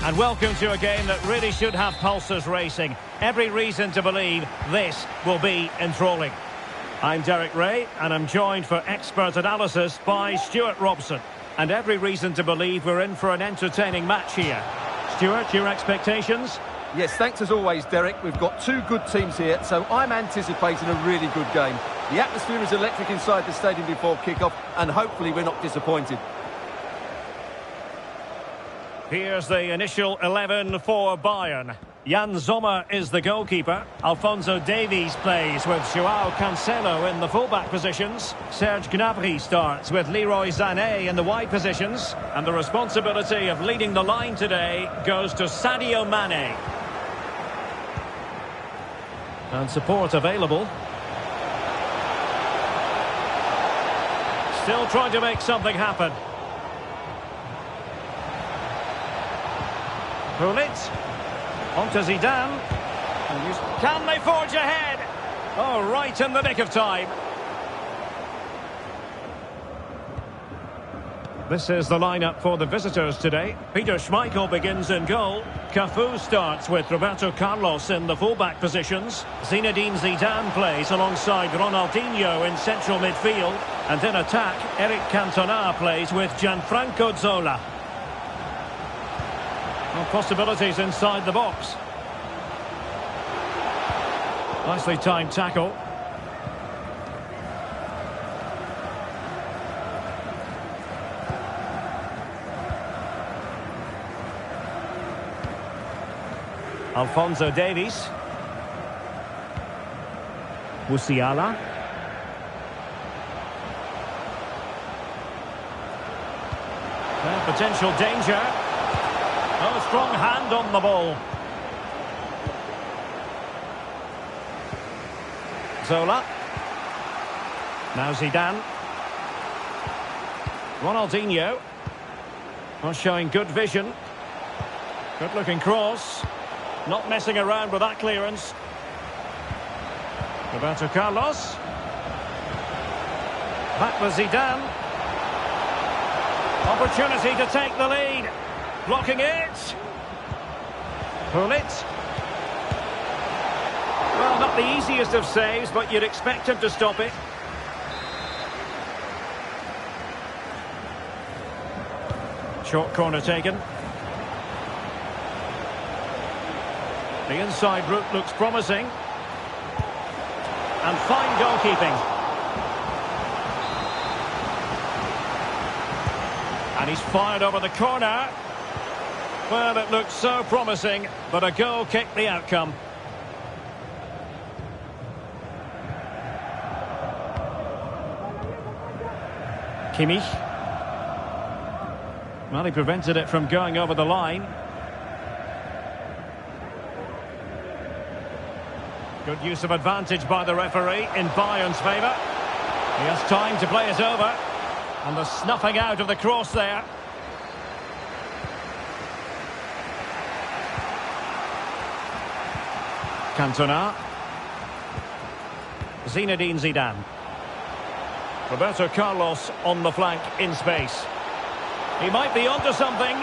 And welcome to a game that really should have pulses racing. Every reason to believe this will be enthralling. I'm Derek Ray, and I'm joined for expert analysis by Stuart Robson. And every reason to believe we're in for an entertaining match here. Stuart, your expectations? Yes, thanks as always, Derek. We've got two good teams here, so I'm anticipating a really good game. The atmosphere is electric inside the stadium before kick-off, and hopefully we're not disappointed. Here's the initial 11 for Bayern. Jan Sommer is the goalkeeper. Alphonso Davies plays with Joao Cancelo in the fullback positions. Serge Gnabry starts with Leroy Sané in the wide positions. And the responsibility of leading the line today goes to Sadio Mane. And support available. Still trying to make something happen. Gullit. On to Zidane. Can they forge ahead? Oh, right in the nick of time. This is the lineup for the visitors today. Peter Schmeichel begins in goal. Cafu starts with Roberto Carlos in the fullback positions. Zinedine Zidane plays alongside Ronaldinho in central midfield. And in attack, Eric Cantona plays with Gianfranco Zola. Well, possibilities inside the box. Nicely timed tackle. Alphonso Davies. Musiala. Potential danger. Oh, strong hand on the ball. Zola. Now Zidane. Ronaldinho. Well, showing good vision. Good looking cross. Not messing around with that clearance. Roberto Carlos. Back with Zidane. Opportunity to take the lead. Blocking it. Pull it. Well, not the easiest of saves, but you'd expect him to stop it. Short corner taken. The inside route looks promising. And fine goalkeeping. And he's fired over the corner. Well, it looked so promising, but a goal kicked the outcome. Kimmich. Well, he prevented it from going over the line. Good use of advantage by the referee in Bayern's favour. He has time to play it over. And the snuffing out of the cross there. Cantona. Zinedine Zidane. Roberto Carlos on the flank in space. He might be onto something.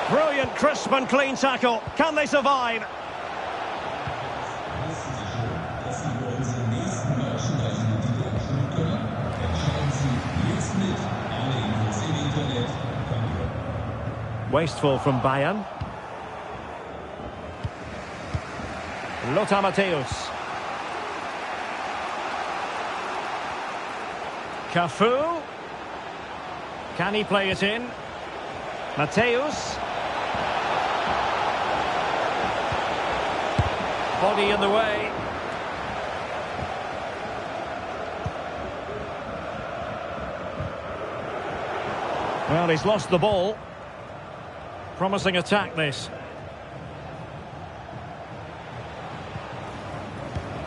Brilliant, crisp and clean tackle. Can they survive? Wasteful from Bayern. Lothar Matthäus. Cafu. Can he play it in? Matthäus. Body in the way. Well, he's lost the ball. Promising attack, this.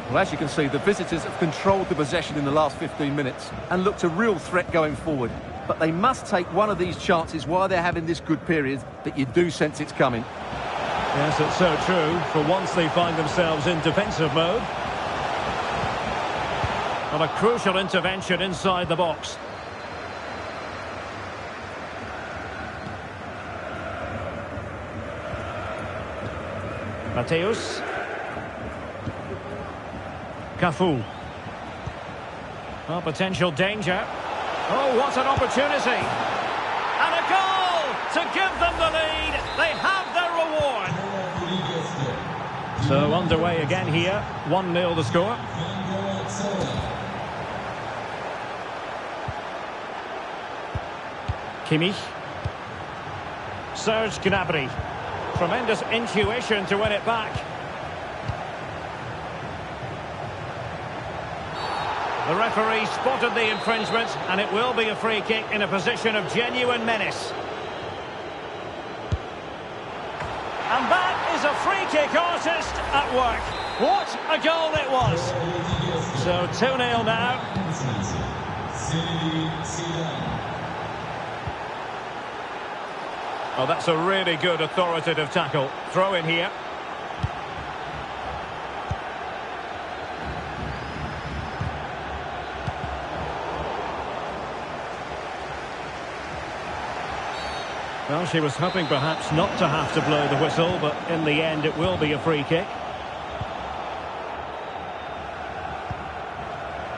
Well, as you can see, the visitors have controlled the possession in the last 15 minutes and looked a real threat going forward. But they must take one of these chances while they're having this good period that you do sense it's coming. Yes, it's so true. For once they find themselves in defensive mode. Well, a crucial intervention inside the box. Mateus. Cafu. Oh, potential danger. Oh, what an opportunity. And a goal to give them the lead. They have their reward. So underway again here. 1-0 the score. Kimmich. Serge Gnabry. Tremendous intuition to win it back. The referee spotted the infringement, and it will be a free kick in a position of genuine menace. And that is a free kick artist at work. What a goal it was. So 2-0 now. Oh, that's a really good authoritative tackle. Throw in here. Well, she was hoping perhaps not to have to blow the whistle, but in the end it will be a free kick.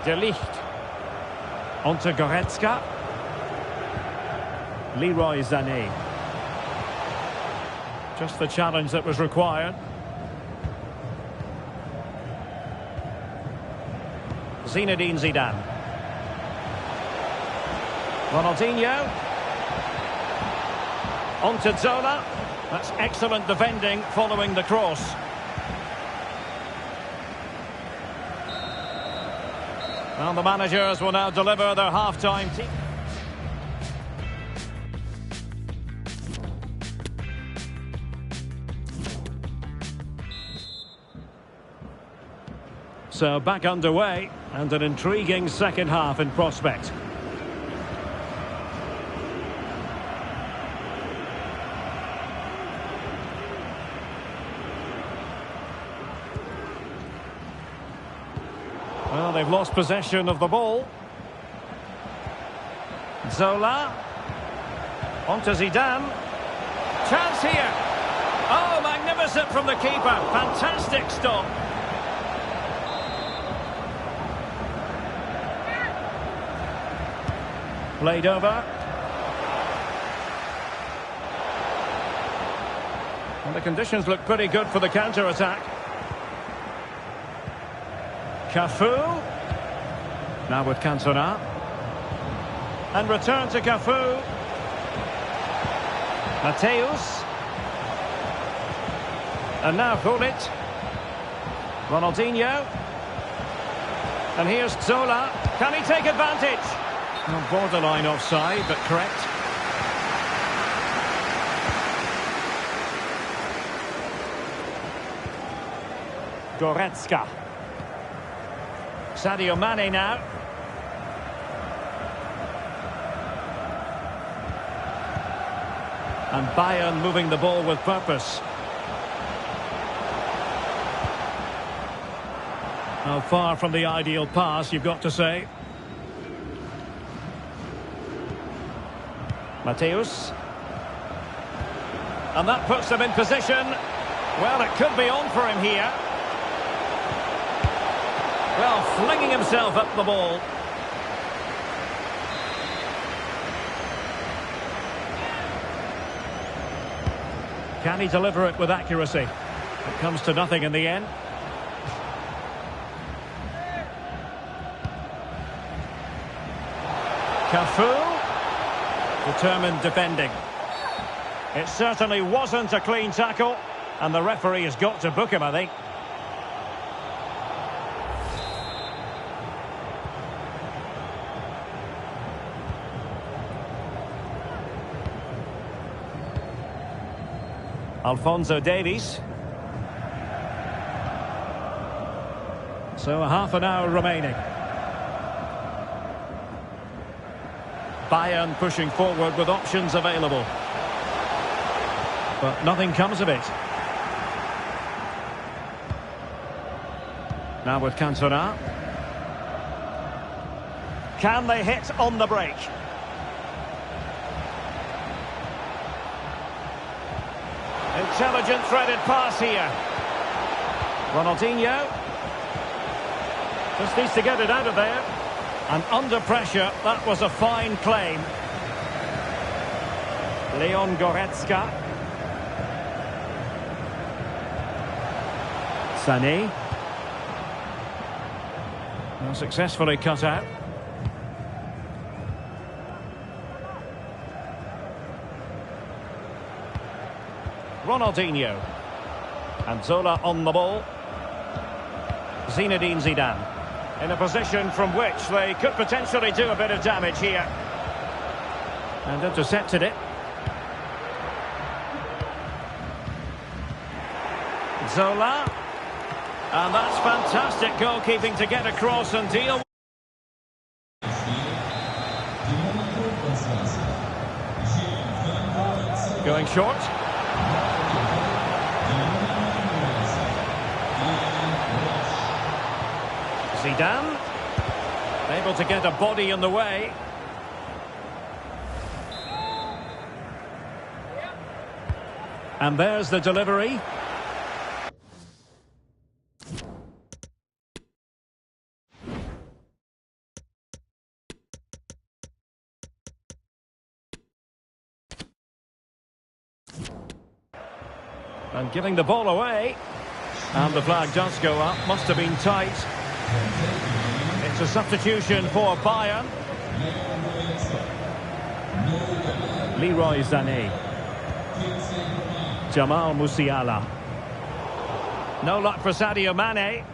De Ligt. Onto Goretzka. Leroy Sané. Just the challenge that was required. Zinedine Zidane. Ronaldinho. Onto Zola. That's excellent defending following the cross. Well, the managers will now deliver their half-time team. So back underway, and an intriguing second half in prospect. Well, they've lost possession of the ball. Zola. Onto Zidane. Chance here. Oh, magnificent from the keeper. Fantastic stop. Played over. And the conditions look pretty good for the counter-attack. Cafu. Now with Cantona. And return to Cafu. Mateus. And now Gullit. Ronaldinho. And here's Zola. Can he take advantage? Well, borderline offside, but correct. Goretzka. Sadio Mane now. And Bayern moving the ball with purpose. Now, far from the ideal pass, you've got to say. Mateus. And that puts them in position. Well, it could be on for him here. Well, flinging himself up the ball. Can he deliver it with accuracy? It comes to nothing in the end. Cafu. Determined defending. It certainly wasn't a clean tackle, and the referee has got to book him, I think. Alphonso Davies. So a half an hour remaining. Bayern pushing forward with options available. But nothing comes of it. Now with Cantona. Can they hit on the break? Intelligent threaded pass here. Ronaldinho. Just needs to get it out of there. And under pressure, that was a fine claim. Leon Goretzka. Sané. Well, successfully cut out. Ronaldinho. And Zola on the ball. Zinedine Zidane. In a position from which they could potentially do a bit of damage here. And intercepted it. Zola. And that's fantastic goalkeeping to get across and deal. Going short. Zidane. Able to get a body in the way. And there's the delivery. And giving the ball away. And the flag does go up. Must have been tight. It's a substitution for Bayern. Leroy Sané. Jamal Musiala. No luck for Sadio Mane.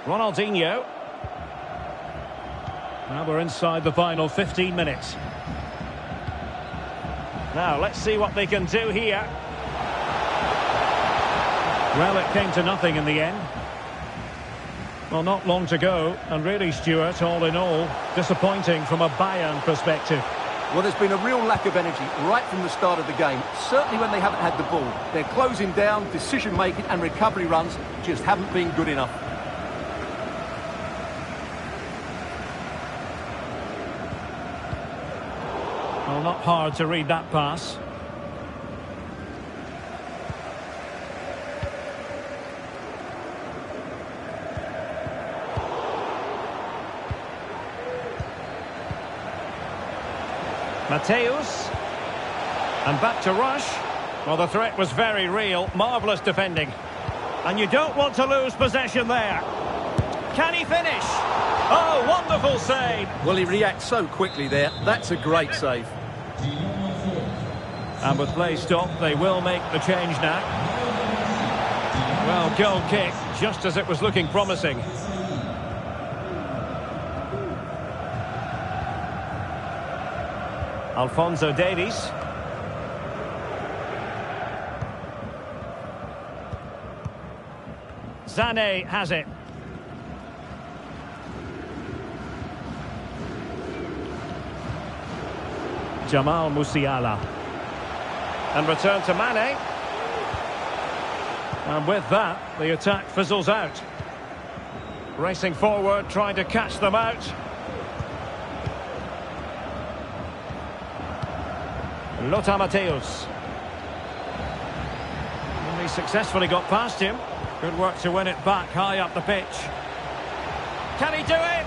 Ronaldinho. Now we're inside the final 15 minutes. Now, let's see what they can do here. Well, it came to nothing in the end. Well, not long to go. And really, Stuart, all in all, disappointing from a Bayern perspective. Well, there's been a real lack of energy right from the start of the game. Certainly when they haven't had the ball. They're closing down, decision-making and recovery runs just haven't been good enough. Well, not hard to read that pass. Mateus. And back to Rush. Well, the threat was very real. Marvellous defending. And you don't want to lose possession there. Can he finish? Oh, wonderful save. Well, he reacts so quickly there. That's a great save. And with play stopped, they will make the change now. Well, goal kick, just as it was looking promising. Alphonso Davies. Sané has it. Jamal Musiala. And return to Mane. And with that, the attack fizzles out. Racing forward, trying to catch them out. Lothar Matthäus. And he successfully got past him. Good work to win it back high up the pitch. Can he do it?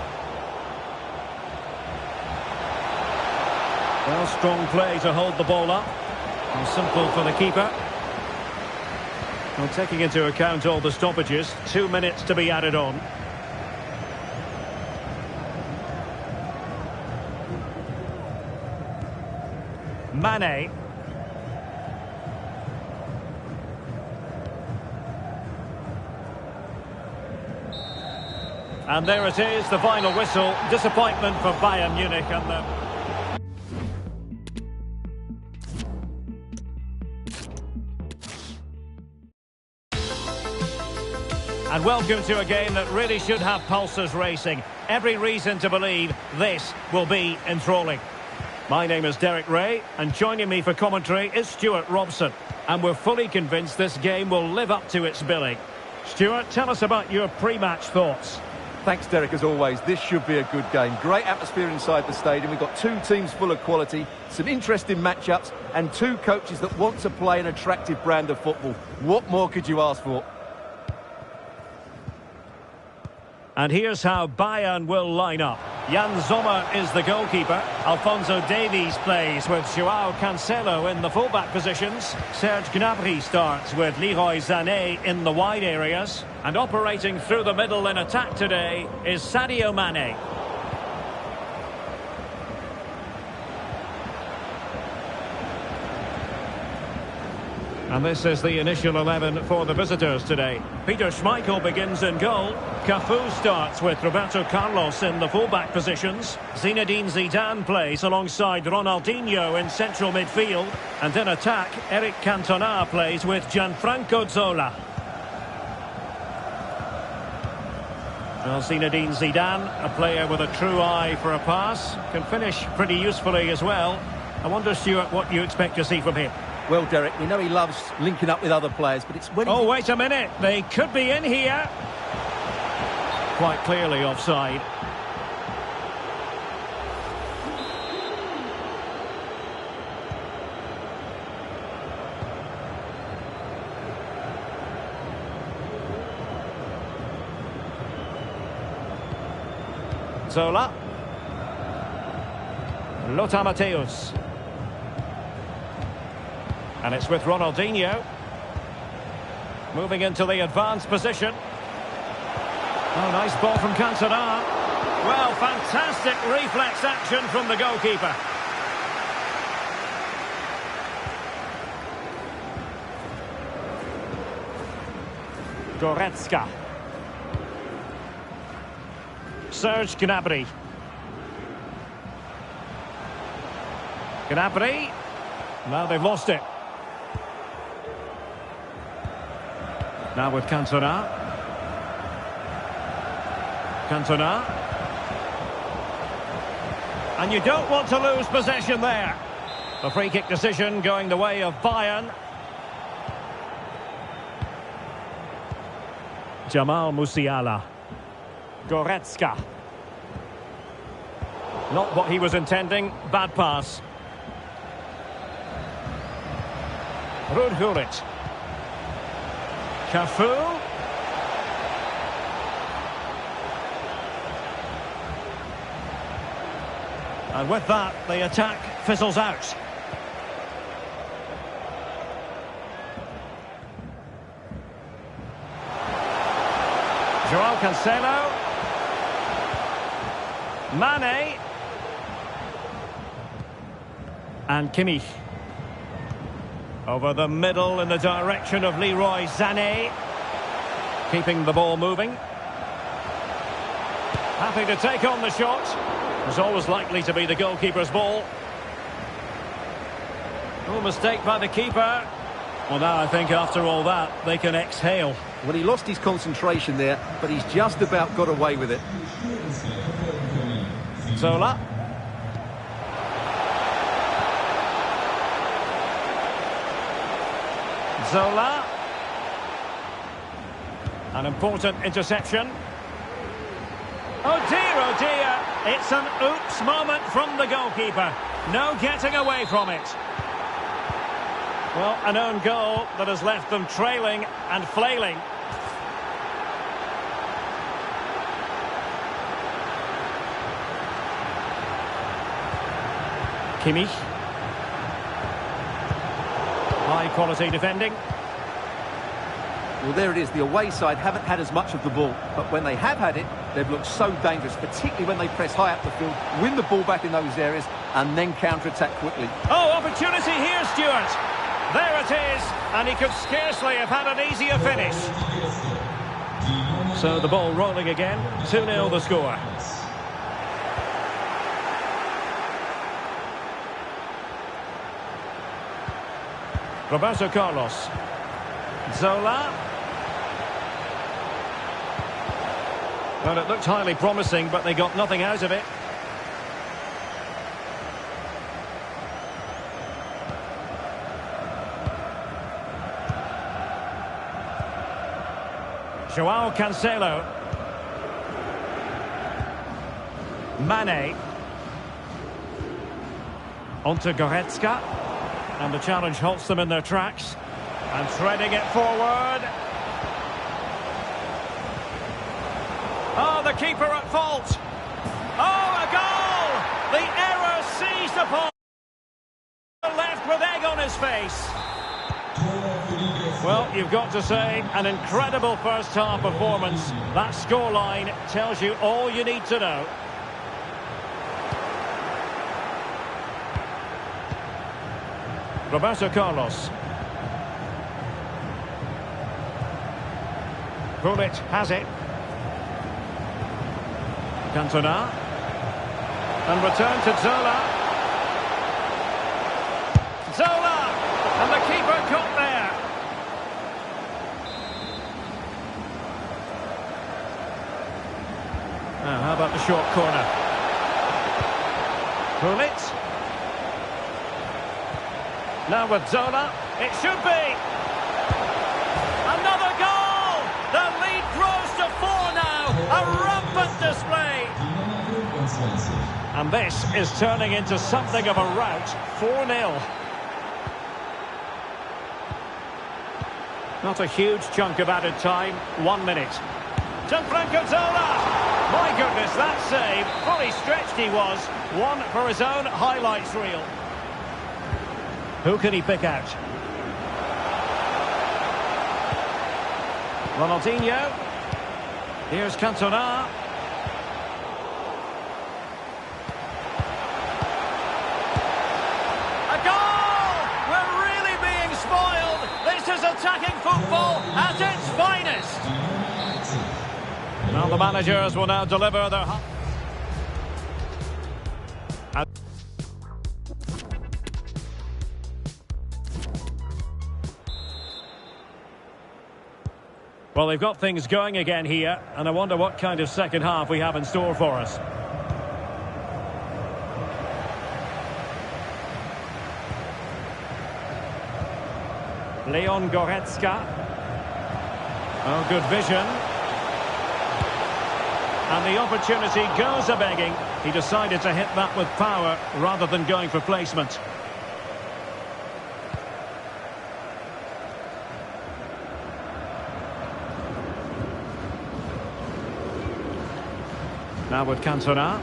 Well, strong play to hold the ball up. And simple for the keeper. Well, taking into account all the stoppages, 2 minutes to be added on. Mane. And there it is, the final whistle. Disappointment for Bayern Munich and the... And welcome to a game that really should have pulses racing. Every reason to believe this will be enthralling. My name is Derek Ray, and joining me for commentary is Stuart Robson. And we're fully convinced this game will live up to its billing. Stuart, tell us about your pre-match thoughts. Thanks, Derek, as always. This should be a good game. Great atmosphere inside the stadium. We've got two teams full of quality, some interesting matchups, and two coaches that want to play an attractive brand of football. What more could you ask for? And here's how Bayern will line up. Jan Sommer is the goalkeeper. Alphonso Davies plays with Joao Cancelo in the fullback positions. Serge Gnabry starts with Leroy Sané in the wide areas. And operating through the middle in attack today is Sadio Mane. And this is the initial 11 for the visitors today. Peter Schmeichel begins in goal. Cafu starts with Roberto Carlos in the fullback positions. Zinedine Zidane plays alongside Ronaldinho in central midfield. And in attack, Eric Cantona plays with Gianfranco Zola. Well, Zinedine Zidane, a player with a true eye for a pass, can finish pretty usefully as well. I wonder, Stuart, what you expect to see from him. Well, Derek, we know he loves linking up with other players, but it's when... Oh, wait a minute. They could be in here. Quite clearly offside. Zola. Lothar Matthäus. And it's with Ronaldinho. Moving into the advanced position. Oh, nice ball from Cantona. Well, fantastic reflex action from the goalkeeper. Goretzka. Serge Gnabry. Gnabry. Now they've lost it. Now with Cantona. Cantona. And you don't want to lose possession there. The free kick decision going the way of Bayern. Jamal Musiala. Goretzka. Not what he was intending. Bad pass. Ruud Gullit. Cafu. And with that, the attack fizzles out. Joao Cancelo. Mane. And Kimmich. Over the middle in the direction of Leroy Sané. Keeping the ball moving. Happy to take on the shot. It was always likely to be the goalkeeper's ball. No mistake by the keeper. Well, now I think after all that, they can exhale. Well, he lost his concentration there, but he's just about got away with it. Zola. Zola. An important interception. Oh dear, it's an oops moment from the goalkeeper. No getting away from it. Well, an own goal that has left them trailing and flailing. Kimmich. High quality defending. Well, there it is. The away side haven't had as much of the ball, but when they have had it, they've looked so dangerous, particularly when they press high up the field, win the ball back in those areas, and then counter-attack quickly. Oh, opportunity here, Stuart. There it is, and he could scarcely have had an easier finish. So the ball rolling again, 2-0 the score. Roberto Carlos. Zola. Well, it looked highly promising, but they got nothing out of it. Joao Cancelo. Mane. Onto Goretzka. And the challenge halts them in their tracks. And threading it forward. Oh, the keeper at fault. Oh, a goal! The error seized upon. Left with egg on his face. Well, you've got to say, an incredible first-half performance. That scoreline tells you all you need to know. Roberto Carlos. Gullit has it. Cantona. And return to Zola. Zola! And the keeper caught there. Now, how about the short corner? Gullit. Now with Zola, it should be. Another goal! The lead grows to 4 now. A rampant display. And this is turning into something of a rout. 4-0. Not a huge chunk of added time. 1 minute. Gianfranco Zola! My goodness, that save. Fully stretched he was. One for his own highlights reel. Who can he pick out? Ronaldinho. Here's Cantona. A goal! We're really being spoiled. This is attacking football at its finest. Well, the managers will now deliver their... Well, they've got things going again here, and I wonder what kind of second half we have in store for us. Leon Goretzka. Oh, good vision. And the opportunity goes a-begging. He decided to hit that with power rather than going for placement. Now with Cantona.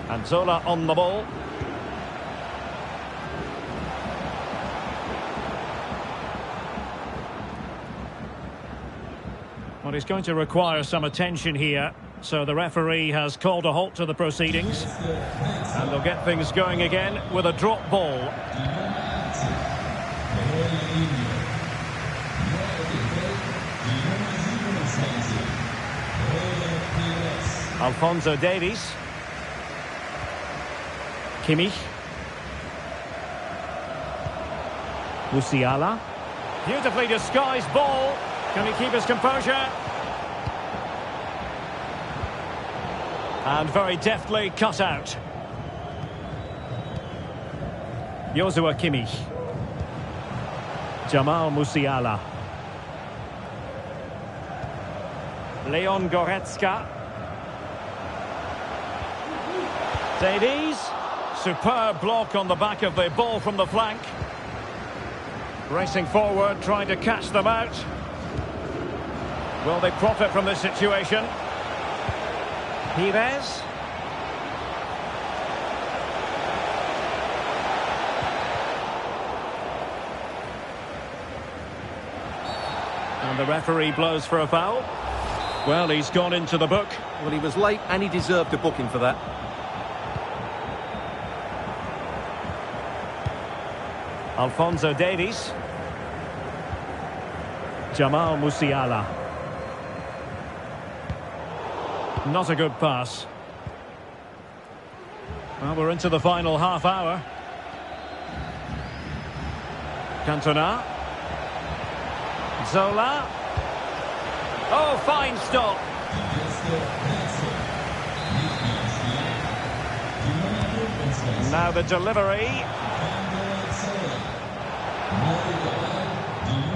And Zola on the ball. Well, he's going to require some attention here. So the referee has called a halt to the proceedings. And they'll get things going again with a drop ball. Alphonso Davies. Kimmich. Musiala. Beautifully disguised ball. Can he keep his composure? And very deftly cut out. Joshua Kimmich. Jamal Musiala. Leon Goretzka. Davies. Superb block on the back of the ball from the flank. Racing forward, trying to catch them out. Will they profit from this situation? Pires. And the referee blows for a foul. Well, he's gone into the book. Well, he was late and he deserved a booking for that. Alphonso Davies. Jamal Musiala. Not a good pass. Well, we're into the final half hour. Cantona. Zola. Oh, fine stop. Now the delivery.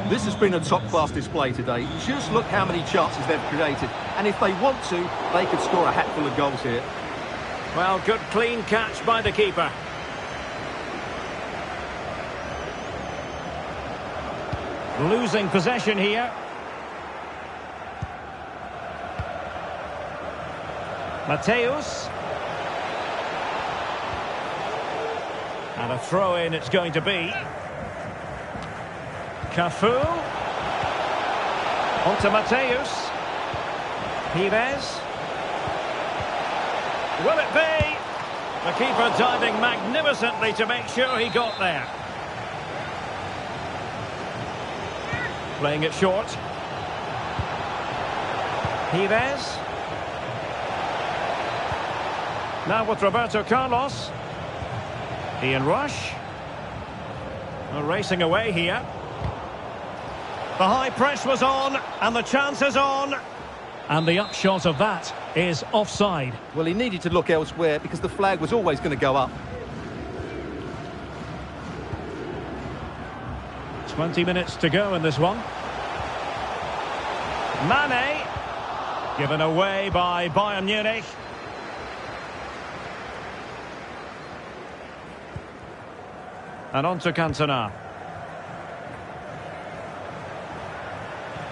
This has been a top-class display today. Just look how many chances they've created. And if they want to, they could score a hatful of goals here. Well, good clean catch by the keeper. Losing possession here. Mateus. And a throw-in it's going to be. Cafu. On to Mateus. Pires. Will it be? The keeper diving magnificently to make sure he got there. Playing it short. Pires. Now with Roberto Carlos. Ian Rush. Racing away here. The high press was on, and the chance is on. And the upshot of that is offside. Well, he needed to look elsewhere because the flag was always going to go up. 20 minutes to go in this one. Mane. Given away by Bayern Munich. And on to Cantona.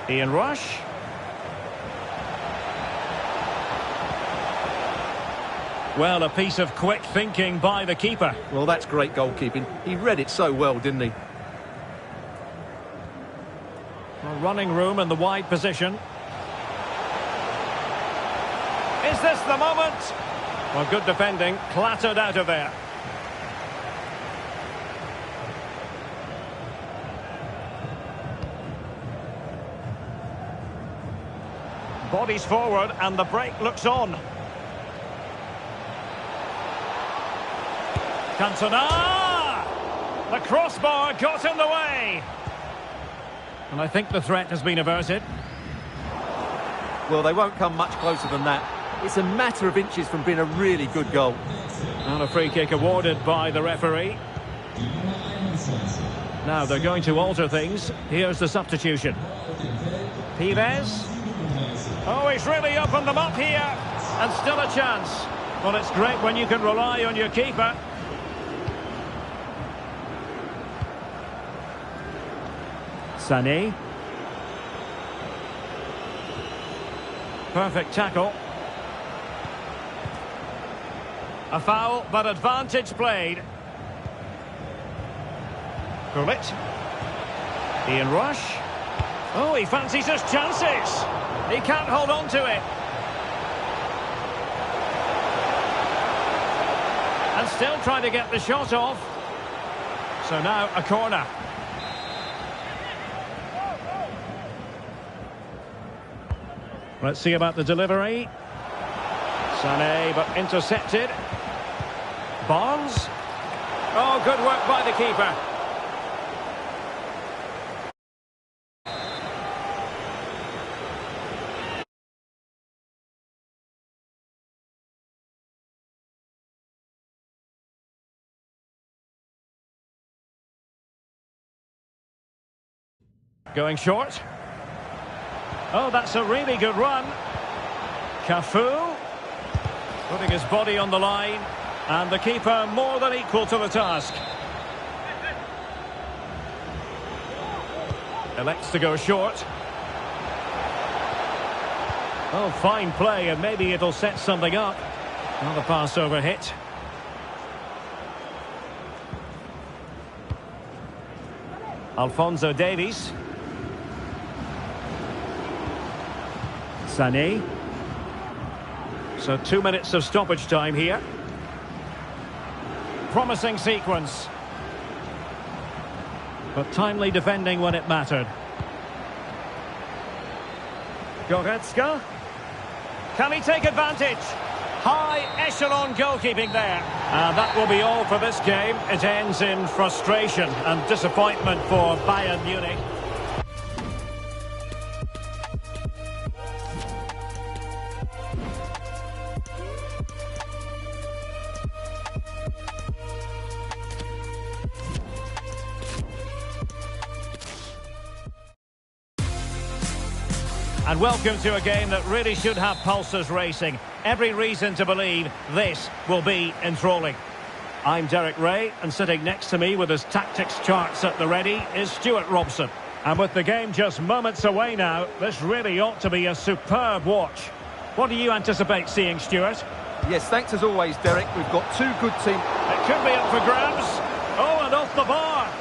Ian Rush. Well, a piece of quick thinking by the keeper. Well, that's great goalkeeping. He read it so well, didn't he? Well, running room in the wide position. Is this the moment? Well, good defending, clattered out of there. Bodies forward and the break looks on. Cantona! The crossbar got in the way. And I think the threat has been averted. Well, they won't come much closer than that. It's a matter of inches from being a really good goal. And a free kick awarded by the referee. Now they're going to alter things. Here's the substitution. Pires. Oh, he's really opened them up here. And still a chance. Well, it's great when you can rely on your keeper. Sané. Perfect tackle. A foul, but advantage played. Gullit. Ian Rush. Oh, he fancies his chances. He can't hold on to it. And still trying to get the shot off. So now a corner. Let's see about the delivery. Sané, but intercepted. Barnes. Oh, good work by the keeper. Going short. Oh, that's a really good run. Cafu. Putting his body on the line. And the keeper more than equal to the task. Elects to go short. Oh, fine play, and maybe it'll set something up. Another pass over hit. Alphonso Davies. Sané. So 2 minutes of stoppage time here. Promising sequence. But timely defending when it mattered. Goretzka. Can he take advantage? High echelon goalkeeping there. And that will be all for this game. It ends in frustration and disappointment for Bayern Munich. And welcome to a game that really should have pulses racing. Every reason to believe this will be enthralling. I'm Derek Ray, and sitting next to me with his tactics charts at the ready is Stuart Robson. And with the game just moments away now, this really ought to be a superb watch. What do you anticipate seeing, Stuart? Yes, thanks as always, Derek. We've got two good teams. It could be up for grabs. Oh, and off the bar.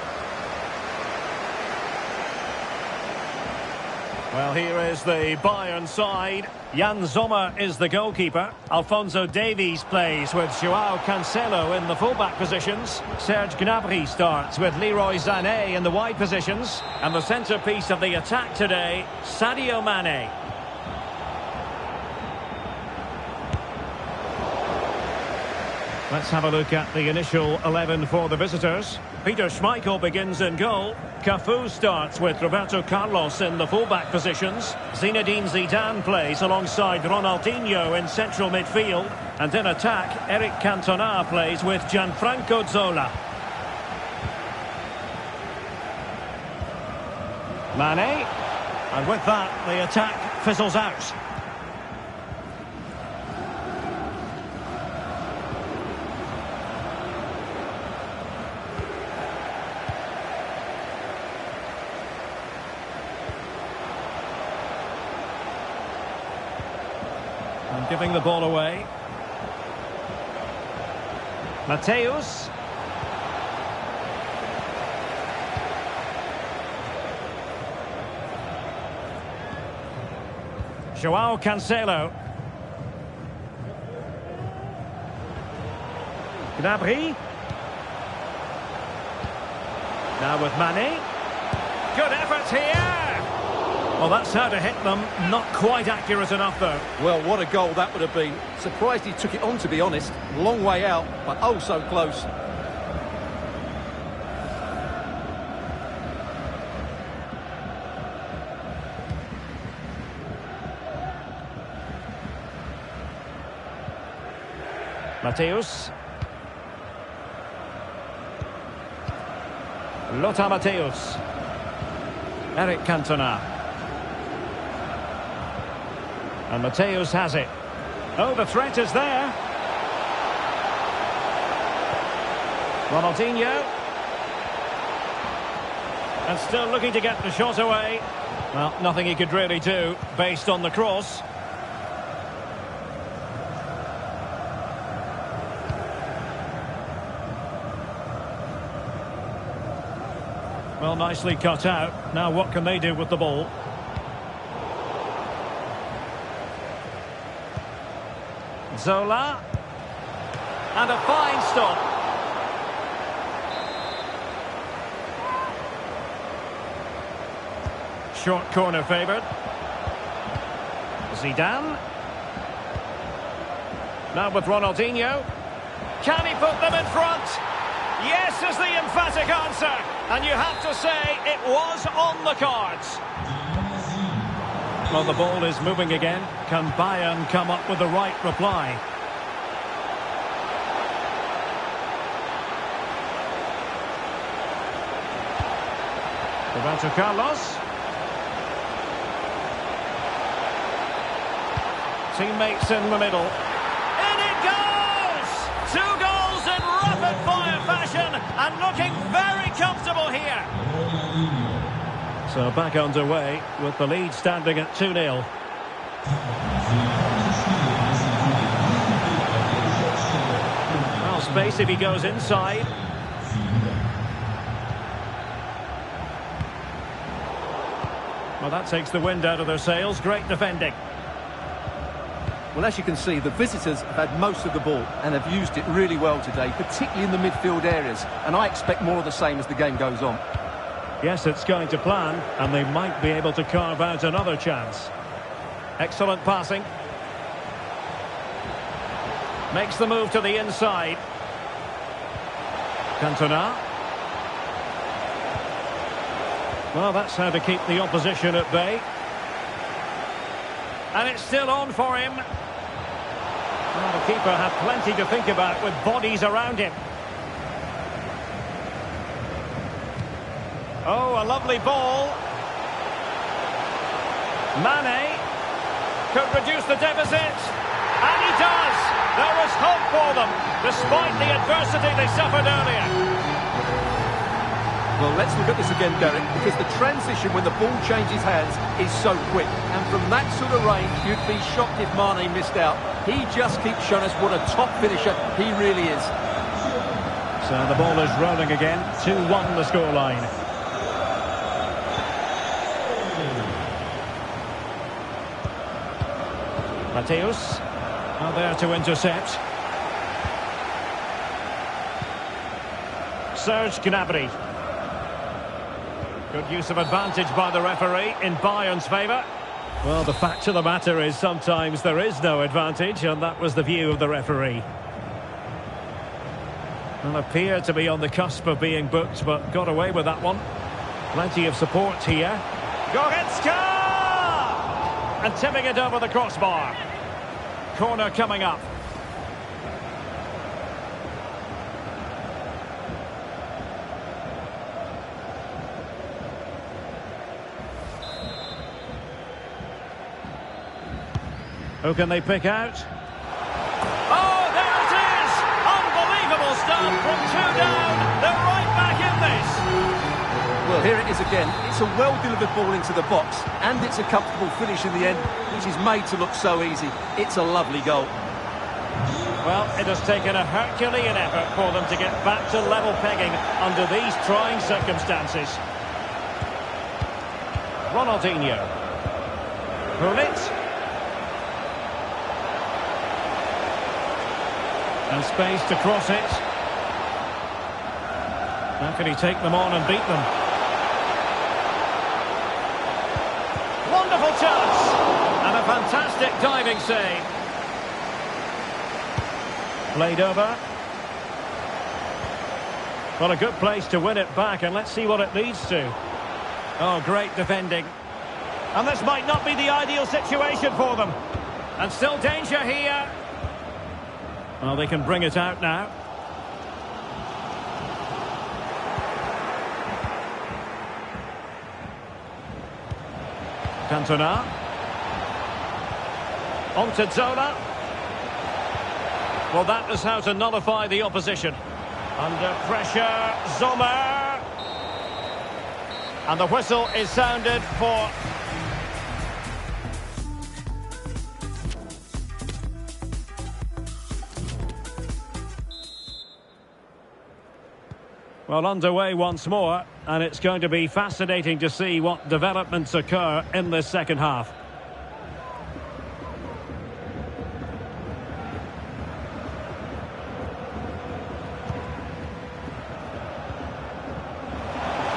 Well, here is the Bayern side. Jan Sommer is the goalkeeper. Alphonso Davies plays with Joao Cancelo in the fullback positions. Serge Gnabry starts with Leroy Sané in the wide positions. And the centrepiece of the attack today, Sadio Mane. Let's have a look at the initial 11 for the visitors. Peter Schmeichel begins in goal. Cafu starts with Roberto Carlos in the fullback positions. Zinedine Zidane plays alongside Ronaldinho in central midfield. And in attack, Eric Cantona plays with Gianfranco Zola. Mane. And with that, the attack fizzles out. Giving the ball away. Mateus. Joao Cancelo. Gnabry. Now with Mane. Good effort here. Well, that's how to hit them. Not quite accurate enough, though. Well, what a goal that would have been. Surprised he took it on, to be honest. Long way out, but oh so close. Mateus. Lothar Mateus. Eric Cantona. And Mateus has it. Oh, the threat is there. Ronaldinho. And still looking to get the shot away. Well, nothing he could really do based on the cross. Well, nicely cut out. Now what can they do with the ball? Zola. And a fine stop. Short corner favoured. Zidane. Now with Ronaldinho. Can he put them in front? Yes is the emphatic answer. And you have to say it was on the cards. Well, the ball is moving again. Can Bayern come up with the right reply? Roberto Carlos. Teammates in the middle. In it goes! 2 goals in rapid-fire fashion and looking very comfortable here. So back underway with the lead standing at 2-0. Well, space if he goes inside. Well, that takes the wind out of their sails. Great defending. Well, as you can see, the visitors have had most of the ball and have used it really well today, particularly in the midfield areas. And I expect more of the same as the game goes on. Yes, it's going to plan, and they might be able to carve out another chance. Excellent passing. Makes the move to the inside. Cantona. Well, that's how to keep the opposition at bay. And it's still on for him. Well, the keeper had plenty to think about with bodies around him. Oh, a lovely ball. Mane could reduce the deficit, and he does. There is hope for them, despite the adversity they suffered earlier. Well, let's look at this again, Derek, because the transition when the ball changes hands is so quick. And from that sort of range, you'd be shocked if Mane missed out. He just keeps showing us what a top finisher he really is. So the ball is rolling again. 2-1 the scoreline. Mateus, now there to intercept. Serge Gnabry. Good use of advantage by the referee in Bayern's favour. Well, the fact of the matter is sometimes there is no advantage, and that was the view of the referee. Well, appeared to be on the cusp of being booked, but got away with that one. Plenty of support here. Goretzka! And tipping it over the crossbar. Corner coming up. Who can they pick out? Oh, there it is! Unbelievable stuff from 2 down. They're right back in this. Well, here it is again. It's a well-delivered ball into the box, and it's a comfortable finish in the end, which is made to look so easy. It's a lovely goal. Well, it has taken a Herculean effort for them to get back to level pegging under these trying circumstances. Ronaldinho. Gullit. And space to cross it. How can he take them on and beat them? Wonderful chance! And a fantastic diving save. Played over. Well, a good place to win it back, and let's see what it leads to. Oh, great defending. And this might not be the ideal situation for them. And still danger here. Well, they can bring it out now. Cantona. On to Zola. Well, that is how to nullify the opposition. Under pressure, Zomer. And the whistle is sounded for... Well, underway once more, and it's going to be fascinating to see what developments occur in this second half.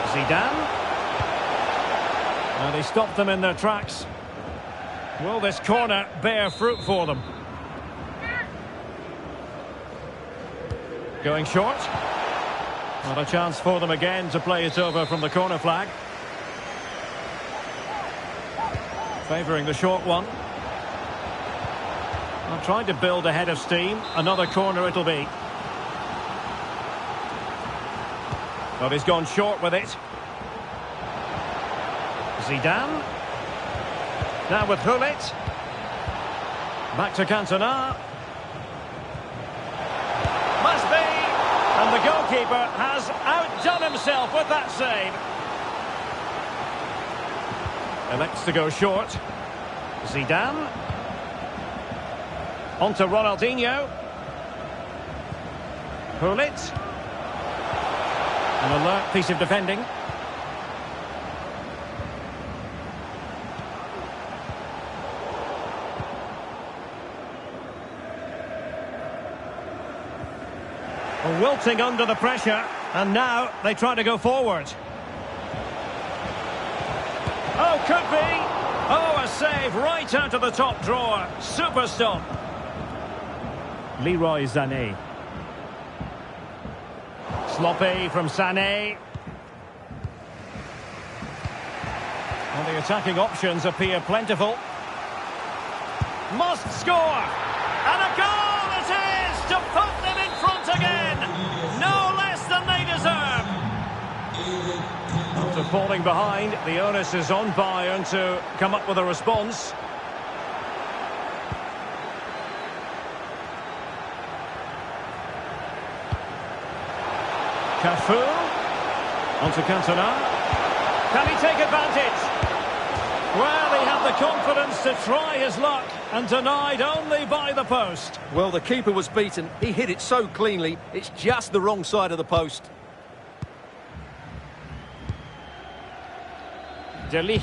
Zidane. Now they stopped them in their tracks. Will this corner bear fruit for them? Going short. Not a chance for them again to play it over from the corner flag. Favouring the short one. Well, trying to build ahead of steam. Another corner it'll be. Well, he's gone short with it. Zidane. Now with Gullit. Back to Cantona. Must be. And the goalkeeper has outdone himself with that save. Elects to go short. Zidane. On to Ronaldinho. Gullit. An alert piece of defending. Wilting under the pressure, and now they try to go forward. Oh, could be. Oh, a save right out of the top drawer. Super stop. Leroy Sané. Sloppy from Sané. Well, the attacking options appear plentiful. Must score. And a goal it is to put them in front again. No less than they deserve. After falling behind, the onus is on Bayern to come up with a response. Cafu. Onto Cantona. Can he take advantage? Well, he had the confidence to try his luck and denied only by the post. Well, the keeper was beaten. He hit it so cleanly, it's just the wrong side of the post. De Ligt.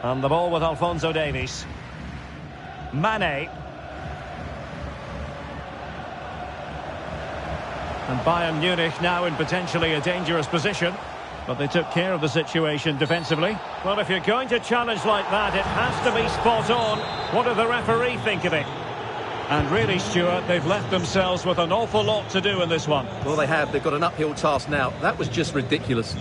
And the ball with Alphonso Davies. Mane. And Bayern Munich now in potentially a dangerous position. But they took care of the situation defensively. Well, if you're going to challenge like that, it has to be spot on. What do the referee think of it? And really, Stuart, they've left themselves with an awful lot to do in this one. Well, they have. They've got an uphill task now. That was just ridiculous.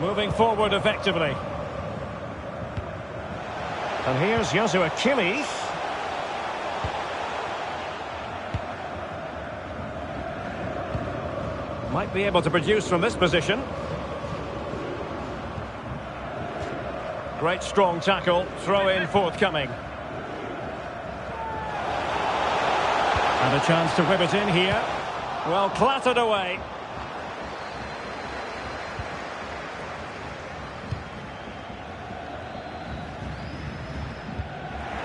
Moving forward effectively. And here's Joshua Kimmich. Might be able to produce from this position. Great strong tackle, throw in forthcoming. And a chance to whip it in here. Well, clattered away.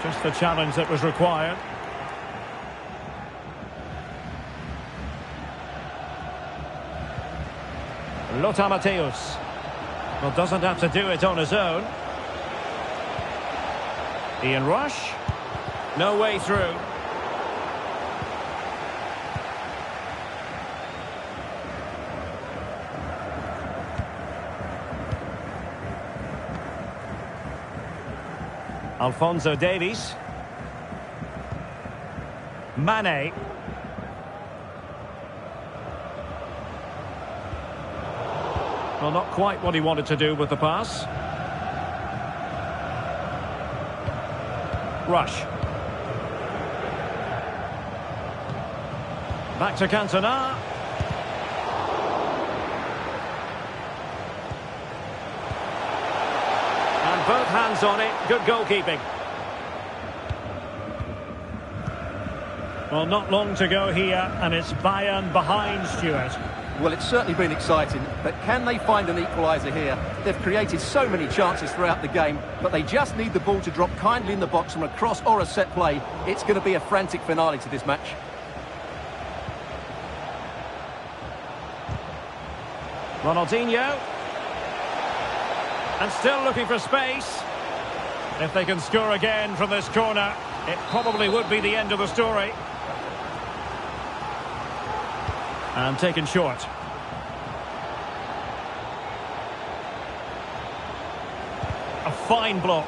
Just the challenge that was required. Lothar Matthäus. Well, doesn't have to do it on his own. Ian Rush. No way through. Alphonso Davies. Mane. Well, not quite what he wanted to do with the pass. Rush. Back to Cantona. And both hands on it. Good goalkeeping. Well, not long to go here, and it's Bayern behind, Stuart. Well, it's certainly been exciting, but can they find an equaliser here? They've created so many chances throughout the game, but they just need the ball to drop kindly in the box from a cross or a set play. It's going to be a frantic finale to this match. Ronaldinho. And still looking for space. If they can score again from this corner, it probably would be the end of the story. And taken short. A fine block.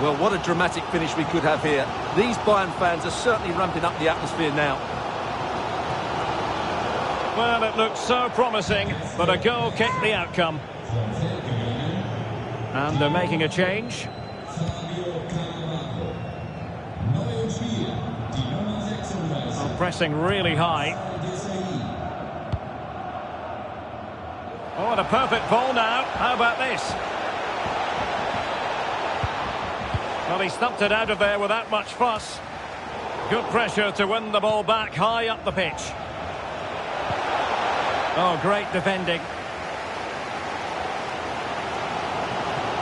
Well, what a dramatic finish we could have here. These Bayern fans are certainly ramping up the atmosphere now. Well, it looked so promising, but a goal kicked the outcome. And they're making a change. Oh, pressing really high. Oh, and a perfect ball now. How about this? Well, he stumped it out of there without much fuss. Good pressure to win the ball back high up the pitch. Oh, great defending.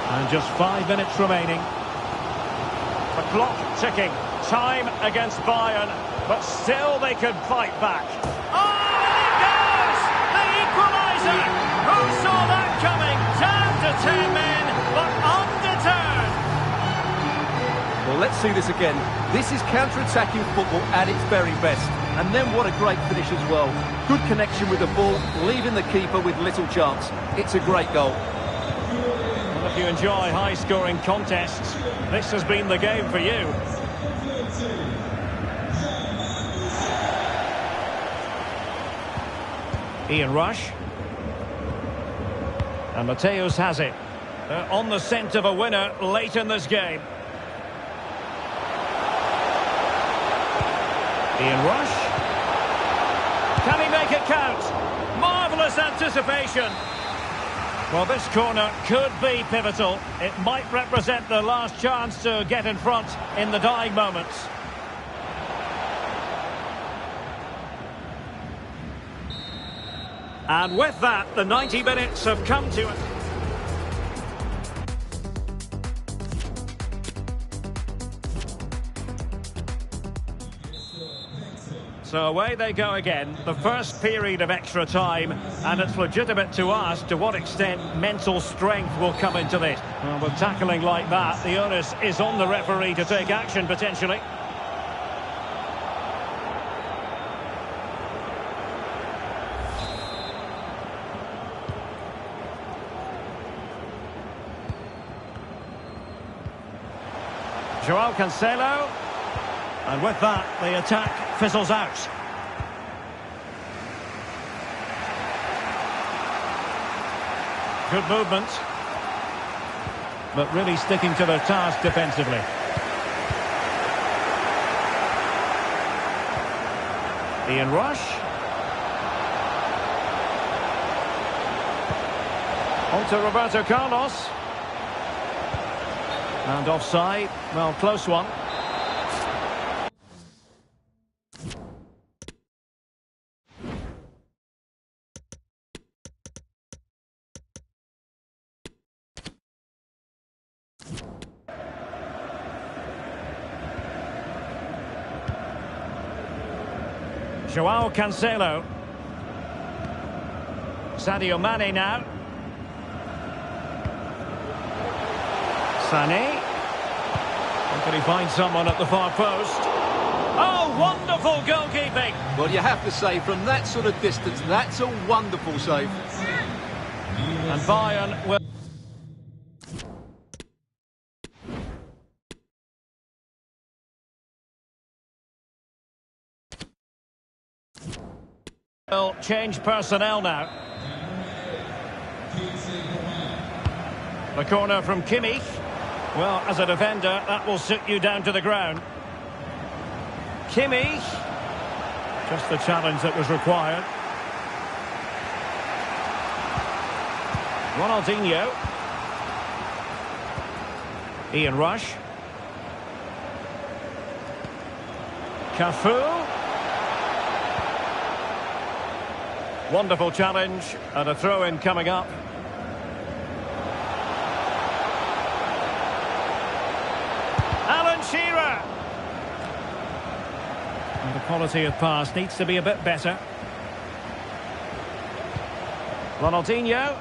And just 5 minutes remaining. The clock ticking. Time against Bayern, but still they could fight back. Oh, there it goes! The equaliser! Who saw that coming? Down to 10 men, but undeterred. Well, let's see this again. This is counter-attacking football at its very best. And then what a great finish as well. Good connection with the ball, leaving the keeper with little chance. It's a great goal. Well, if you enjoy high-scoring contests, this has been the game for you. Ian Rush. And Matthäus has it. On the scent of a winner late in this game. Ian Rush. Can he make it count? Marvellous anticipation. Well, this corner could be pivotal. It might represent the last chance to get in front in the dying moments. And with that, the 90 minutes have come to it. So away they go again, the first period of extra time, and it's legitimate to ask to what extent mental strength will come into this. Well, with tackling like that, the onus is on the referee to take action potentially. Joao Cancelo, and with that the attack fizzles out. Good movement, but really sticking to their task defensively. Ian Rush. On to Roberto Carlos. And offside, well, close one. Joao Cancelo. Sadio Mane now. Sané. Can he find someone at the far post? Oh, wonderful goalkeeping! Well, you have to say, from that sort of distance, that's a wonderful save. And Bayern will... will change personnel now. The corner from Kimmich. Well, as a defender, that will sit you down to the ground. Kimmich. Just the challenge that was required. Ronaldinho. Ian Rush. Cafu. Wonderful challenge, and a throw-in coming up. Alan Shearer. And the quality of pass needs to be a bit better. Ronaldinho.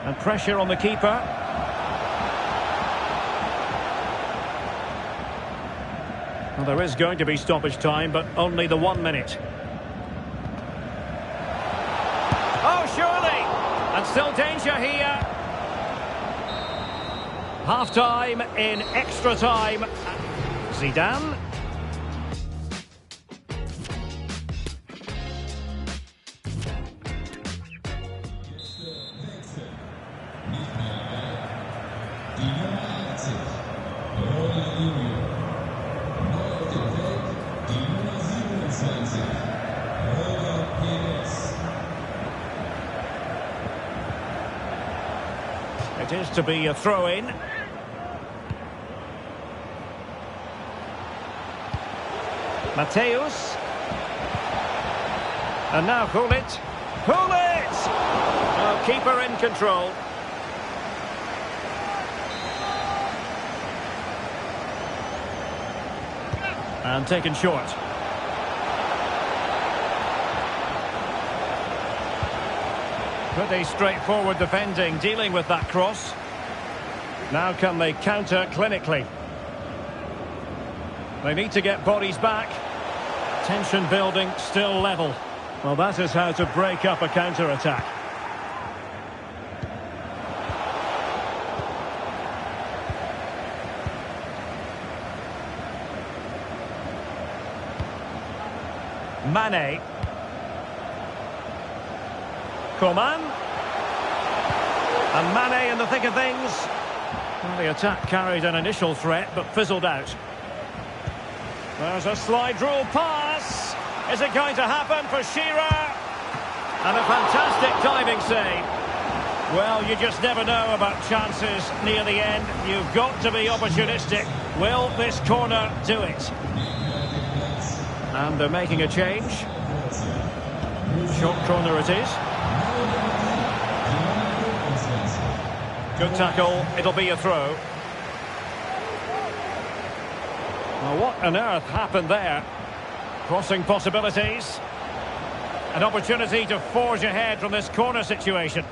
And pressure on the keeper. Well, there is going to be stoppage time, but only the 1 minute. Oh, surely! And still danger here. Half-time in extra time. Zidane. It is to be a throw-in. Mateus. And now Gullit. Gullit! Oh, keeper in control. And taken short. Pretty straightforward defending, dealing with that cross. Now can they counter clinically? They need to get bodies back. Tension building, still level. Well, that is how to break up a counter-attack. Mane. Coman. And Mane in the thick of things. Well, the attack carried an initial threat, but fizzled out. There's a slide rule pass. Is it going to happen for Shearer? And a fantastic diving save. Well, you just never know about chances near the end. You've got to be opportunistic. Will this corner do it? And they're making a change. Short corner it is. Good tackle. It'll be a throw. Well, what on earth happened there? Crossing possibilities. An opportunity to forge ahead from this corner situation.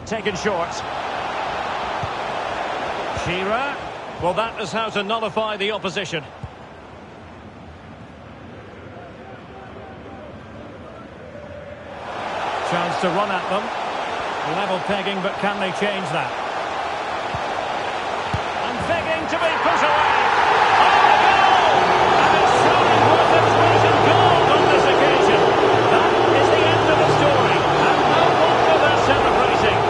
Taken short. Shearer. Well, that is how to nullify the opposition. Chance to run at them. Level pegging, but can they change that? And begging to be put away. Oh, a goal! And it's surely worth its weight in gold on this occasion. That is the end of the story. And no wonder they're celebrating.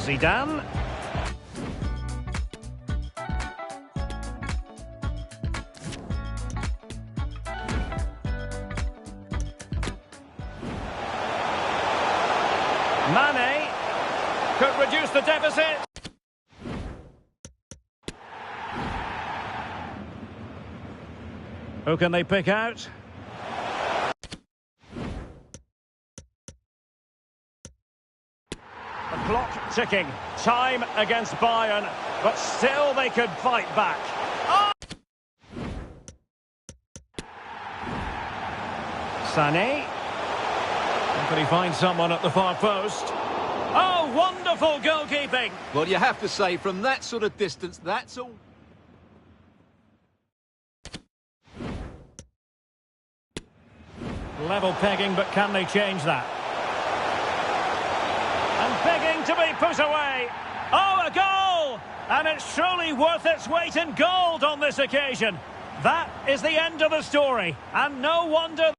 Zidane. Mane could reduce the deficit. Who can they pick out? The clock ticking. Time against Bayern, but still they could fight back. Oh! Sané. Could he find someone at the far post? Oh, wonderful goalkeeping! Well, you have to say, from that sort of distance, that's all. Level pegging, but can they change that? And begging to be put away. Oh, a goal! And it's truly worth its weight in gold on this occasion. That is the end of the story, and no wonder...